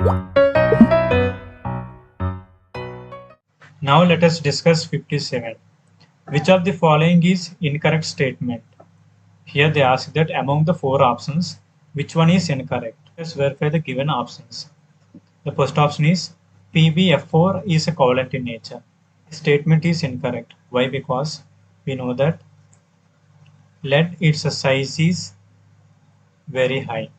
Now let us discuss 57. Which of the following is incorrect statement? Here they ask that among the four options, which one is incorrect? Let's verify the given options. The first option is PbF4 is a covalent in nature. The statement is incorrect. Why? Because we know that lead its size is very high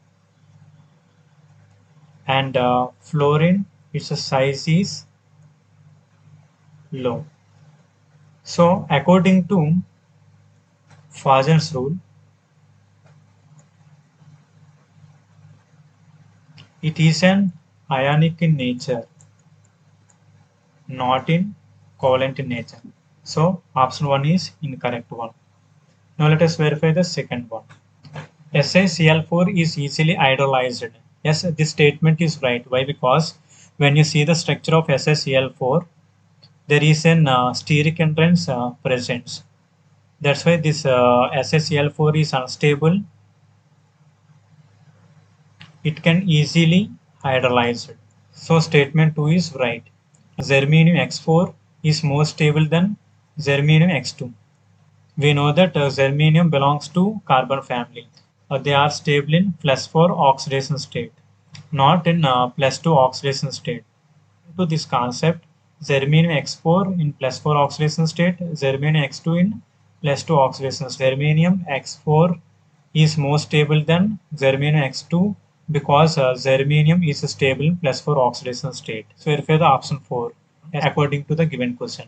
and fluorine its size is low. So according to Fajan's rule, it is an ionic in nature, not in covalent in nature. So option 1 is incorrect one. Now let us verify the second one. SiCl4 is easily hydrolyzed. Yes, this statement is right. Why? Because when you see the structure of SiCl4, there is an steric entrance present. That's why this SiCl4 is unstable. It can easily hydrolyzed. So statement 2 is right. Germanium X4 is more stable than germanium X2. We know that germanium belongs to carbon family. They are stable in +4 oxidation state, not in +2 oxidation state. To this concept, germanium X4 in +4 oxidation state, germanium X2 in +2 oxidation state. Germanium X4 is more stable than germanium X2 because germanium is stable in +4 oxidation state. So verify the option 4 according to the given question.